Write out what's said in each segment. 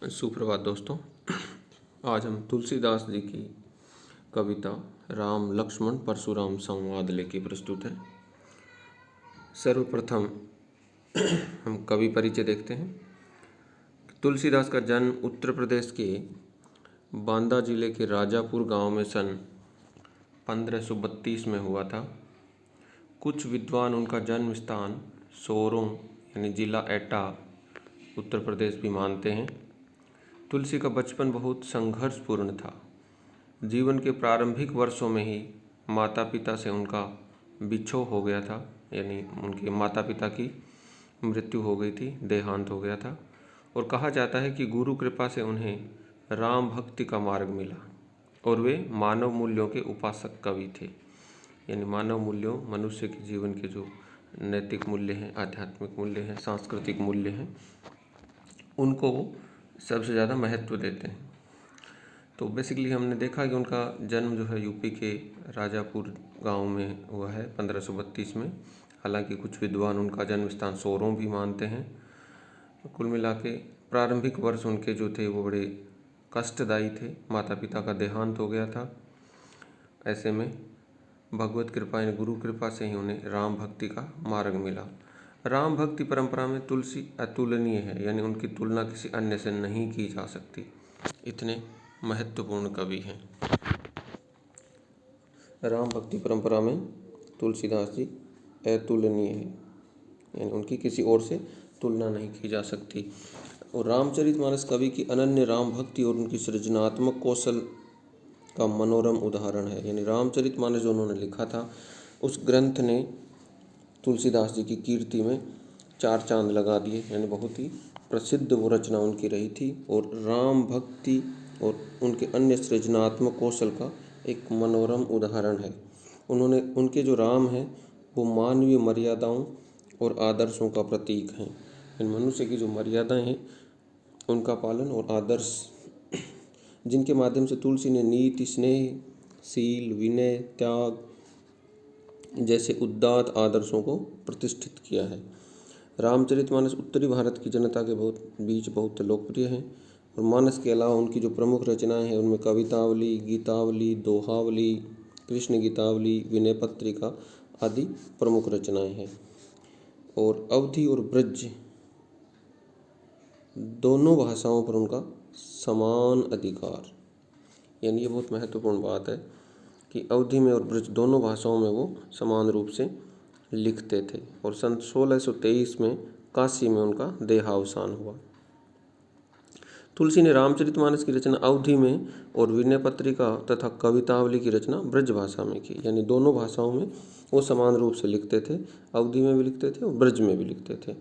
सुप्रभात दोस्तों। आज हम तुलसीदास जी की कविता राम लक्ष्मण परशुराम संवाद लेके प्रस्तुत है। सर्वप्रथम हम कवि परिचय देखते हैं। तुलसीदास का जन्म उत्तर प्रदेश के बांदा जिले के राजापुर गांव में सन 1532 में हुआ था। कुछ विद्वान उनका जन्म स्थान सोरों यानी जिला एटा उत्तर प्रदेश भी मानते हैं। तुलसी का बचपन बहुत संघर्षपूर्ण था। जीवन के प्रारंभिक वर्षों में ही माता पिता से उनका बिछोह हो गया था, यानी उनके माता पिता की मृत्यु हो गई थी, देहांत हो गया था। और कहा जाता है कि गुरु कृपा से उन्हें राम भक्ति का मार्ग मिला और वे मानव मूल्यों के उपासक कवि थे। यानी मानव मूल्यों, मनुष्य के जीवन के जो नैतिक मूल्य हैं, आध्यात्मिक मूल्य हैं, सांस्कृतिक मूल्य हैं, उनको सबसे ज़्यादा महत्व देते हैं। तो बेसिकली हमने देखा कि उनका जन्म जो है यूपी के राजापुर गांव में हुआ है 1532 में। हालांकि कुछ विद्वान उनका जन्म स्थान सोरों भी मानते हैं। कुल मिला के प्रारंभिक वर्ष उनके जो थे वो बड़े कष्टदायी थे। माता पिता का देहांत हो गया था। ऐसे में भगवत कृपा यानी गुरु कृपा से ही उन्हें राम भक्ति का मार्ग मिला। राम भक्ति परंपरा में तुलसी अतुलनीय है, यानी उनकी तुलना किसी अन्य से नहीं की जा सकती। इतने महत्वपूर्ण कवि हैं। राम भक्ति परंपरा में तुलसीदास जी अतुलनीय है, यानी उनकी किसी और से तुलना नहीं की जा सकती। और रामचरितमानस कवि की अनन्य राम भक्ति और उनकी सृजनात्मक कौशल का मनोरम उदाहरण है। यानी रामचरितमानस जो उन्होंने लिखा था, उस ग्रंथ ने तुलसीदास जी की कीर्ति में चार चांद लगा दिए। यानी बहुत ही प्रसिद्ध वो रचना उनकी रही थी और राम भक्ति और उनके अन्य सृजनात्मक कौशल का एक मनोरम उदाहरण है। उन्होंने उनके जो राम हैं वो मानवीय मर्यादाओं और आदर्शों का प्रतीक हैं। इन मनुष्य की जो मर्यादाएं हैं उनका पालन और आदर्श, जिनके माध्यम से तुलसी ने नीति, स्नेह, शील, विनय, त्याग जैसे उदात्त आदर्शों को प्रतिष्ठित किया है। रामचरितमानस उत्तरी भारत की जनता के बीच बहुत लोकप्रिय हैं। और मानस के अलावा उनकी जो प्रमुख रचनाएं हैं उनमें कवितावली, गीतावली, दोहावली, कृष्ण गीतावली, विनय पत्रिका आदि प्रमुख रचनाएं हैं। और अवधी और ब्रज दोनों भाषाओं पर उनका समान अधिकार, यानी ये बहुत महत्वपूर्ण बात है कि अवधी में और ब्रज दोनों भाषाओं में वो समान रूप से लिखते थे। और सन 1623 में काशी में उनका देहावसान हुआ। तुलसी ने रामचरितमानस की रचना अवधी में और विनय पत्रिका तथा कवितावली की रचना ब्रज भाषा में की। यानी दोनों भाषाओं में वो समान रूप से लिखते थे, अवधी में भी लिखते थे और ब्रज में भी लिखते थे।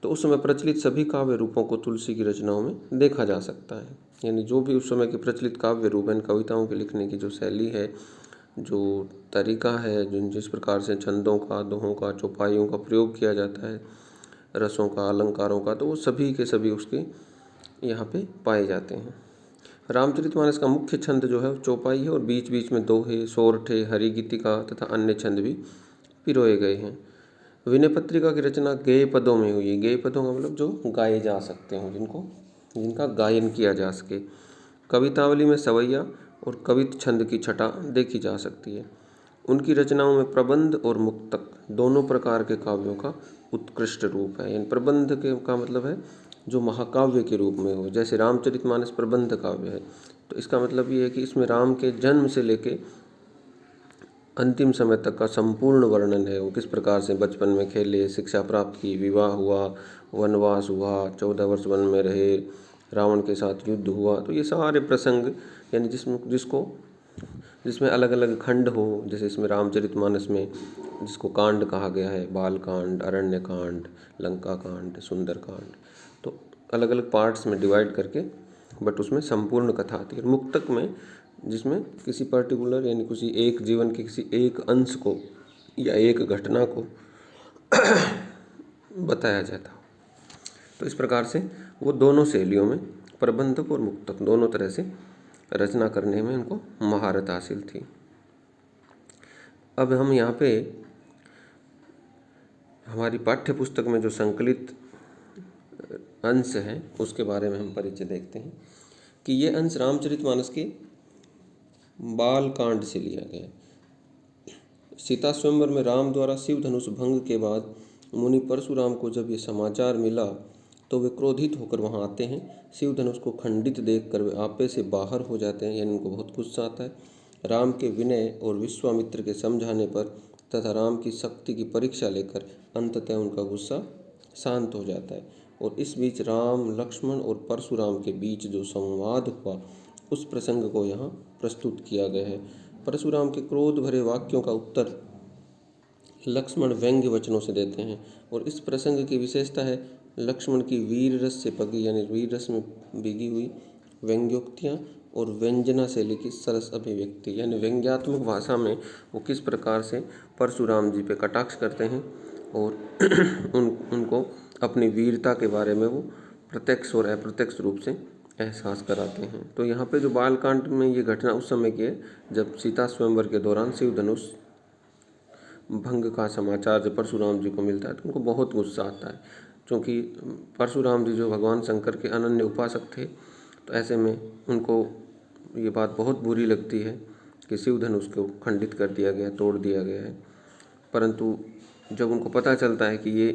तो उस समय प्रचलित सभी काव्य रूपों को तुलसी की रचनाओं में देखा जा सकता है। यानी जो भी उस समय के प्रचलित काव्य रूप हैं, कविताओं के लिखने की जो शैली है, जो तरीका है, जिस प्रकार से छंदों का, दोहों का, चौपाइयों का प्रयोग किया जाता है, रसों का, अलंकारों का, तो वो सभी के सभी उसके यहाँ पे पाए जाते हैं। रामचरितमानस का मुख्य छंद जो है वो चौपाई है और बीच बीच में दोहे, सोरठे, हरिगीतिका तथा अन्य छंद भी पिरोए गए हैं। विनय पत्रिका की रचना गेय पदों में हुई है। गेय पदों का मतलब जो गाए जा सकते हों, जिनका गायन किया जा सके। कवितावली में सवैया और कवित छंद की छटा देखी जा सकती है। उनकी रचनाओं में प्रबंध और मुक्तक दोनों प्रकार के काव्यों का उत्कृष्ट रूप है। इन प्रबंध के का मतलब है जो महाकाव्य के रूप में हो, जैसे रामचरितमानस प्रबंध काव्य है। तो इसका मतलब ये है कि इसमें राम के जन्म से लेके अंतिम समय तक का संपूर्ण वर्णन है। वो किस प्रकार से बचपन में खेले, शिक्षा प्राप्त की, विवाह हुआ, वनवास हुआ, 14 वर्ष वन में रहे, रावण के साथ युद्ध हुआ। तो ये सारे प्रसंग, यानी जिसमें अलग अलग खंड हो, जैसे इसमें रामचरितमानस में जिसको कांड कहा गया है, बाल कांड, अरण्य कांड, लंका कांड, सुंदर कांड, तो अलग अलग पार्ट्स में डिवाइड करके बट उसमें संपूर्ण कथा आती है। मुक्तक में जिसमें किसी पर्टिकुलर, यानी किसी एक जीवन के किसी एक अंश को या एक घटना को बताया जाता। तो इस प्रकार से वो दोनों शैलियों में, प्रबंधक और मुक्तक दोनों तरह से रचना करने में उनको महारत हासिल थी। अब हम यहाँ पे हमारी पाठ्य पुस्तक में जो संकलित अंश है उसके बारे में हम परिचय देखते हैं कि ये अंश रामचरितमानस के बाल कांड से लिया गया है। सीता स्वयंवर में राम द्वारा शिव धनुष भंग के बाद मुनि परशुराम को जब ये समाचार मिला तो वे क्रोधित होकर वहाँ आते हैं। शिव धनुष को खंडित देखकर वे आपे से बाहर हो जाते हैं, यानी उनको बहुत गुस्सा आता है। राम के विनय और विश्वामित्र के समझाने पर तथा राम की शक्ति की परीक्षा लेकर अंततः उनका गुस्सा शांत हो जाता है। और इस बीच राम, लक्ष्मण और परशुराम के बीच जो संवाद हुआ उस प्रसंग को यहाँ प्रस्तुत किया गया है। परशुराम के क्रोध भरे वाक्यों का उत्तर लक्ष्मण व्यंग्य वचनों से देते हैं। और इस प्रसंग की विशेषता है लक्ष्मण की वीर रस से पगी यानी वीर रस में भीगी हुई व्यंग्योक्तियाँ और व्यंजना से लिखी सरस अभिव्यक्ति, यानी व्यंग्यात्मक भाषा में वो किस प्रकार से परशुराम जी पे कटाक्ष करते हैं और उनको अपनी वीरता के बारे में वो प्रत्यक्ष और अप्रत्यक्ष रूप से एहसास कराते हैं। तो यहाँ पे जो बालकांड में ये घटना उस समय की है जब सीता स्वयंवर के दौरान शिव धनुष भंग का समाचार जब परशुराम जी को मिलता है तो उनको बहुत गुस्सा आता है, क्योंकि परशुराम जी जो भगवान शंकर के अनन्य उपासक थे, तो ऐसे में उनको ये बात बहुत बुरी लगती है कि शिव धनुष को खंडित कर दिया गया, तोड़ दिया गया है। परंतु जब उनको पता चलता है कि ये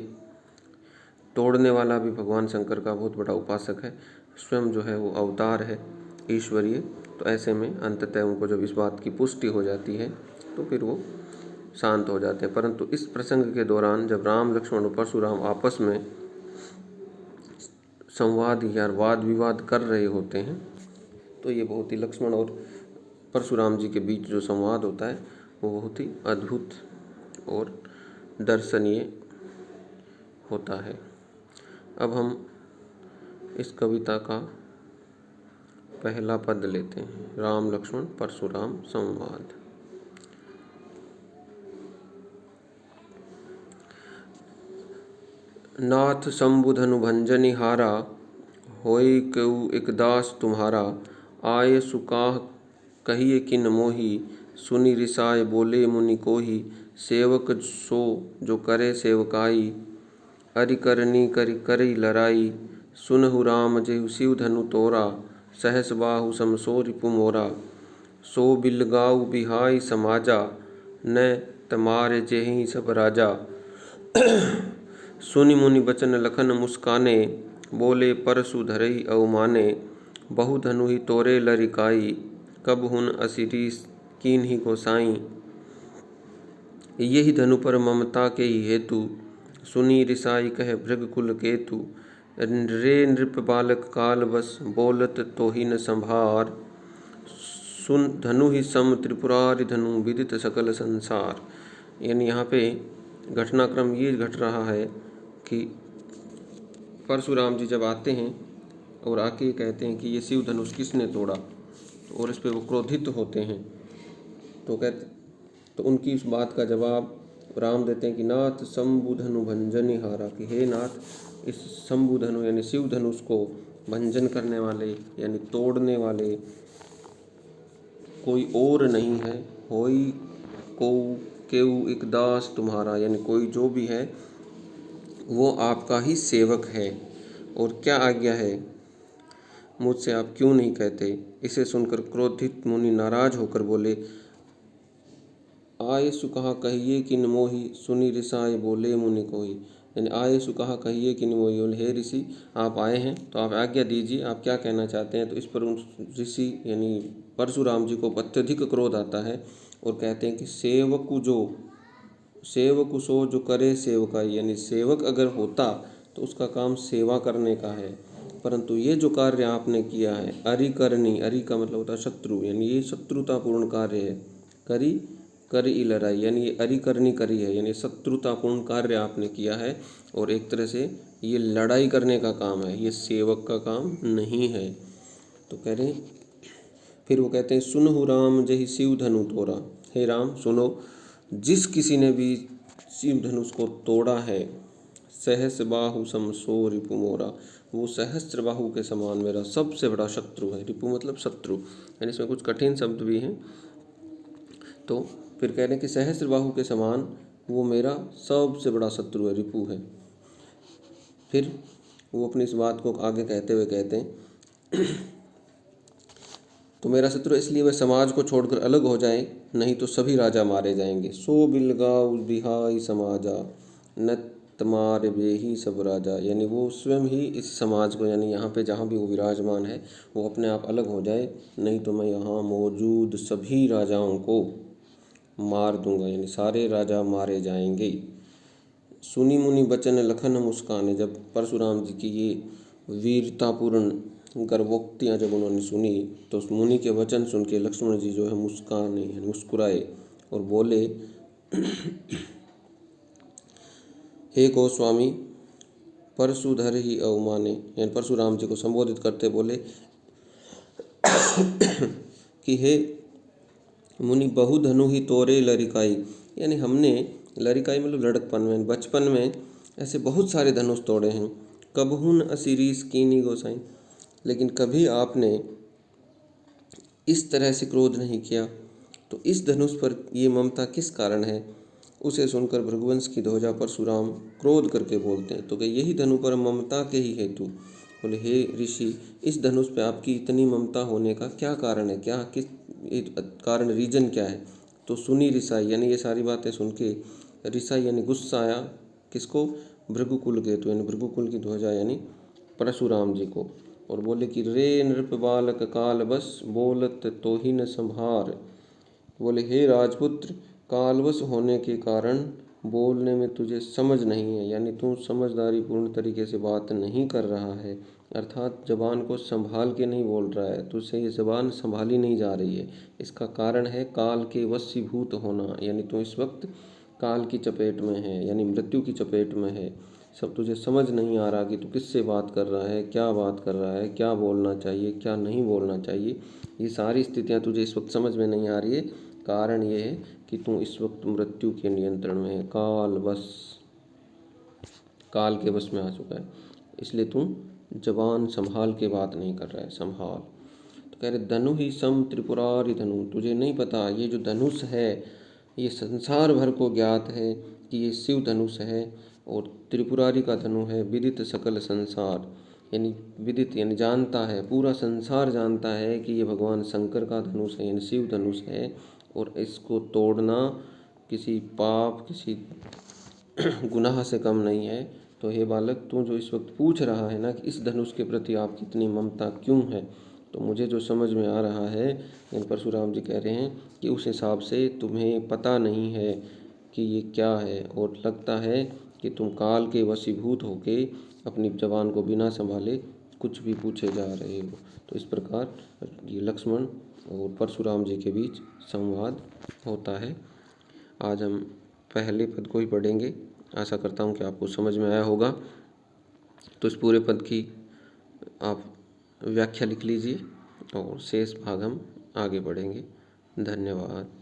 तोड़ने वाला भी भगवान शंकर का बहुत बड़ा उपासक है, स्वयं जो है वो अवतार है ईश्वरीय, तो ऐसे में अंततः उनको जब इस बात की पुष्टि हो जाती है तो फिर वो शांत हो जाते हैं। परंतु इस प्रसंग के दौरान जब राम, लक्ष्मण और परशुराम आपस में संवाद या वाद विवाद कर रहे होते हैं तो ये बहुत ही लक्ष्मण और परशुराम जी के बीच जो संवाद होता है वो बहुत ही अद्भुत और दर्शनीय होता है। अब हम इस कविता का पहला पद लेते हैं, राम लक्ष्मण परशुराम संवाद। नाथ शंभुधनु भंजनि हारा, होय केउ एक दास तुम्हारा। आये सुकाह कहिए किन मोही, सुनि रिसाय बोले मुनि कोही। सेवक सो जो करे सेवकाई, अरि करनी करि करी लड़ाई। सुनहु राम जेहु शिव धनु तोरा, सहस बाहु सम सो रिपु मोरा। सो बिलगाऊ बिहाई समाजा, न तमारे जेहि सब राजा। सुनि मुनि बचन लखन मुस्काने, बोले परशु धरई अवमाने। बहु धनु ही तोरे लरिकाई, कब हुन असिरी कीन्ही गोसाई। यही धनु पर ममता के ही हेतु, सुनी रिसाई कहे भृगकुल केतु। रे नृप बालक काल बस, बोलत तो ही न संभार। सुन धनु ही सम त्रिपुरारि धनु, विदित सकल संसार। यानी यहाँ पे घटनाक्रम ये घट रहा है कि परशुराम जी जब आते हैं और आके कहते हैं कि ये शिव धनुष किसने तोड़ा, और इस पे वो क्रोधित होते हैं, तो उनकी इस बात का जवाब राम देते हैं कि नाथ शंभु धनु भंजनि हारा, कि हे नाथ इस शंभु धनु यानी शिव धनुष को भंजन करने वाले यानी तोड़ने वाले कोई और नहीं है। होई को केउ एक दास तुम्हारा, यानी कोई जो भी है वो आपका ही सेवक है। और क्या आज्ञा है, मुझसे आप क्यों नहीं कहते। इसे सुनकर क्रोधित मुनि नाराज होकर बोले, आये सुकहा कहिए किन मोही, सुनि रिसाए बोले मुनि कोई। यानी आये सुकहा कहिए किन मोही, हे ऋषि आप आए हैं तो आप आज्ञा दीजिए, आप क्या कहना चाहते हैं। तो इस पर उन ऋषि यानी परशुराम जी को अत्यधिक क्रोध आता है और कहते हैं कि सेवक सो जो करे सेवकाई, यानी सेवक अगर होता तो उसका काम सेवा करने का है, परंतु ये जो कार्य आपने किया है अरि करनी, अरि का मतलब होता है शत्रु, यानी ये शत्रुतापूर्ण कार्य है। करी करी लड़ाई, यानी ये अरि करनी करी है, यानी शत्रुतापूर्ण कार्य आपने किया है और एक तरह से ये लड़ाई करने का काम है, ये सेवक का काम नहीं है। तो कह रहे फिर वो कहते हैं सुनहु राम जहि शिव धनु तोड़ा, हे राम सुनो, जिस किसी ने भी शिव धनुष को तोड़ा है, सहस बाहु सम सो रिपु मोरा, वो सहस्त्र बाहु के समान मेरा सबसे बड़ा शत्रु है। रिपु मतलब शत्रु, यानी इसमें कुछ कठिन शब्द भी हैं। तो फिर कह रहे हैं कि सहस्त्र बाहु के समान वो मेरा सबसे बड़ा शत्रु है, रिपु है। फिर वो अपनी इस बात को आगे कहते हुए कहते हैं, तो मेरा शत्रु इसलिए वह समाज को छोड़कर अलग हो जाए, नहीं तो सभी राजा मारे जाएंगे। सो बिलगाऊ बिहाई समाजा, न तमार बेही सब राजा, यानी वो स्वयं ही इस समाज को, यानी यहाँ पे जहाँ भी वो विराजमान है वो अपने आप अलग हो जाए, नहीं तो मैं यहाँ मौजूद सभी राजाओं को मार दूंगा, यानी सारे राजा मारे जाएंगे। सुनी मुनि बचन लखन मुस्काने, जब परशुराम जी की ये वीरतापूर्ण गर्भोक्तियाँ जब उन्होंने सुनी तो उस मुनि के वचन सुन के लक्ष्मण जी जो है मुस्काने, यानी मुस्कुराए और बोले, हे गोस्वामी परशुधर ही अवमाने, यानी परशुराम जी को संबोधित करते बोले कि हे मुनि बहुधनु ही तोरे लरिकाई, यानी हमने लरिकाई मतलब लड़कपन में, बचपन में ऐसे बहुत सारे धनुष तोड़े हैं। कबहुन असिरीस कीनी गोसाई, लेकिन कभी आपने इस तरह से क्रोध नहीं किया, तो इस धनुष पर ये ममता किस कारण है। उसे सुनकर भृगुवंश की ध्वजा परशुराम क्रोध करके बोलते हैं, तो कि यही धनु पर ममता के ही हेतु। बोले हे ऋषि, इस धनुष पे आपकी इतनी ममता होने का क्या कारण है, क्या किस कारण, रीजन क्या है। तो सुनी रिसाई, यानी ये सारी बातें सुन के रिसाई यानी गुस्सा आया, किसको, भृगुकुल के, तो यानी भृगुकुल की ध्वजा यानी परशुराम जी को, और बोले कि रे नृप बालक काल बस, बोलत तो ही न संभार। बोले हे राजपुत्र, कालवश होने के कारण बोलने में तुझे समझ नहीं है, यानी तू समझदारी पूर्ण तरीके से बात नहीं कर रहा है, अर्थात जबान को संभाल के नहीं बोल रहा है, तुझसे ये जबान संभाली नहीं जा रही है। इसका कारण है काल के वशीभूत होना, यानी तू इस वक्त काल की चपेट में है, यानी मृत्यु की चपेट में है। सब तुझे समझ नहीं आ रहा कि तू किससे बात कर रहा है, क्या बात कर रहा है, क्या बोलना चाहिए, क्या नहीं बोलना चाहिए। ये सारी स्थितियाँ तुझे इस वक्त समझ में नहीं आ रही है। कारण ये है कि तू इस वक्त मृत्यु के नियंत्रण में है, काल के वश में आ चुका है, इसलिए तू जबान संभाल के बात नहीं कर रहा है, संभाल। तो कह रहे धनु ही सम त्रिपुरारी धनु, तुझे नहीं पता ये जो धनुष है ये संसार भर को ज्ञात है कि ये शिव धनुष है और त्रिपुरारी का धनु है, विदित सकल संसार, यानी विदित यानी जानता है, पूरा संसार जानता है कि ये भगवान शंकर का धनुष है, यानी शिव धनुष है, और इसको तोड़ना किसी पाप, किसी गुनाह से कम नहीं है। तो हे बालक, तू जो इस वक्त पूछ रहा है ना कि इस धनुष के प्रति आपकी इतनी ममता क्यों है, तो मुझे जो समझ में आ रहा है, इन परशुराम जी कह रहे हैं कि उस हिसाब से तुम्हें पता नहीं है कि ये क्या है, और लगता है कि तुम काल के वशीभूत होके अपनी जबान को बिना संभाले कुछ भी पूछे जा रहे हो। तो इस प्रकार ये लक्ष्मण और परशुराम जी के बीच संवाद होता है। आज हम पहले पद को ही पढ़ेंगे, आशा करता हूँ कि आपको समझ में आया होगा। तो इस पूरे पद की आप व्याख्या लिख लीजिए और शेष भाग हम आगे बढ़ेंगे। धन्यवाद।